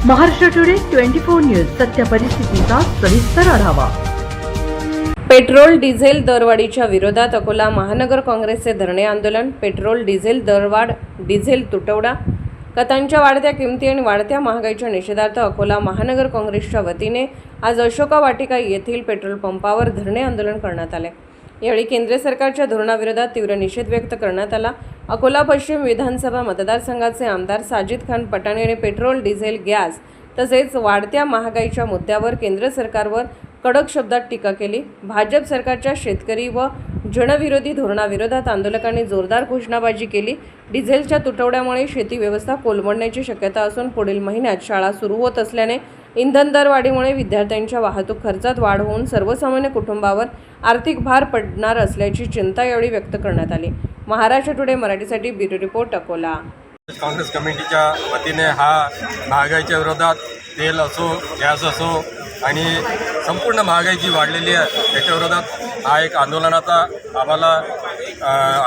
Maharashtra today 24 news सत्य परिस्थितीचा सविस्तर आढावा। पेट्रोल डिझेल दरवाढीच्या विरोधात अकोला महानगर काँग्रेसचे धरणे आंदोलन। पेट्रोल डिझेल दरवाढ, डिझेल तुटवडा, खतांच्या वाढत्या किमती आणि वाढत्या महागाईच्या निषेधार्थ अकोला महानगर काँग्रेसच्या वतीने आज अशोका वाटिका येथील पेट्रोल पंपावर धरणे आंदोलन करण्यात आले। यावेळी केंद्र सरकारच्या धोरणाविरोधात तीव्र निषेध व्यक्त करण्यात आला। अकोला पश्चिम विधानसभा मतदारसंघाचे आमदार साजिद खान पठाण यांनी पेट्रोल, डिझेल, गॅस तसेच वाढत्या महागाईच्या मुद्द्यावर केंद्र सरकारवर कडक शब्दात टीका केली। भाजप सरकारच्या शेतकरी व जनविरोधी धोरणाविरोधात आंदोलकांनी जोरदार घोषणाबाजी केली। डिझेलच्या तुटवड्यामुळे शेती व्यवस्था कोलमडण्याची शक्यता असून पुढील महिन्यात शाळा सुरू होत असल्याने इंधन दरवाढीमुळे विद्यार्थ्यांच्या वाहतूक खर्चात वाढ होऊन सर्वसामान्य कुटुंबावर आर्थिक भार पडणार असल्याची चिंता यावेळी व्यक्त करण्यात आली। महाराष्ट्र टुडे मराठीसाठी ब्युरो रिपोर्ट अकोला। काँग्रेस कमिटीच्या वतीने हा महागाईच्या विरोधात तेल असो, गॅस असो आणि संपूर्ण महागाई जी वाढलेली आहे त्याच्या विरोधात हा एक आंदोलनाचा आम्हाला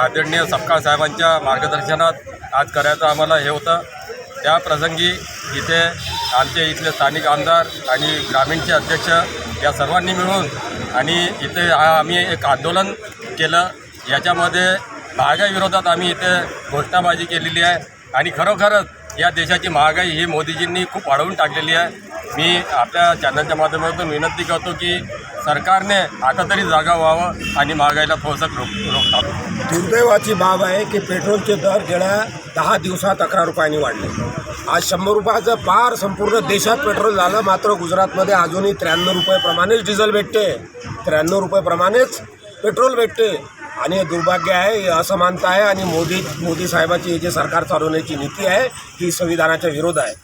आदरणीय सपकाळ साहेबांच्या मार्गदर्शनात आज करायचं आम्हाला हे होतं। त्या प्रसंगी इथे आमचे इथले स्थानिक आमदार आणि ग्रामीणचे अध्यक्ष या सर्वांनी मिळून आणि इथे आम्ही एक आंदोलन केलं। याच्यामध्ये महागाई विरोधात आम्ही इथे घोषणाबाजी केलेली आहे आणि खरोखरच या देशाची महागाई ही मोदीजींनी खूप वाढवून टाकलेली आहे। मी आपल्या चॅनलच्या माध्यमातून विनंती करतो की सरकारने आता तरी जागा व्हावं आणि महागाईला थोडंसं रोखतात। दुर्दैवाची बाब आहे की पेट्रोलचे दर गेल्या 10 दिवसात 11 रुपयांनी वाढले। आज 100 रुपयाचं पार संपूर्ण देशात पेट्रोल झालं, मात्र गुजरातमध्ये अजूनही 93 रुपयेप्रमाणेच डिझेल भेटते, 93 रुपयेप्रमाणेच पेट्रोल भेटते। आणि दुर्भाग्य आहे, असमानता आहे आणि मोदी साहेबाची जे सरकार चालवण्याची नीती आहे ही संविधानाच्या विरोध आहे।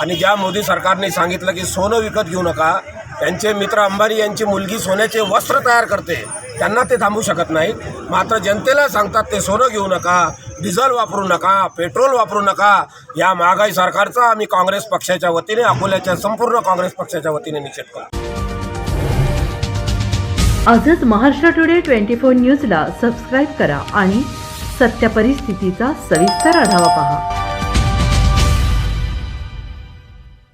आणि ज्या मोदी सरकारने सांगितलं की सोनं विकत घेऊ नका, त्यांचे मित्र अंबानी यांची मुलगी सोन्याचे वस्त्र तयार करते, त्यांना ते थांबू शकत नाहीत, मात्र जनतेला सांगतात ते सोनं घेऊ नका, डिझेल वापरू नका, पेट्रोल वापरू नका। या महागाई सरकारचा आम्ही काँग्रेस पक्षाच्या वतीने, अकोल्याच्या संपूर्ण काँग्रेस पक्षाच्या वतीने निषेध करतो। आजच महाराष्ट्र टुडे 24 न्यूजला सबस्क्राईब करा आणि सत्य परिस्थितीचा सविस्तर आढावा पहा।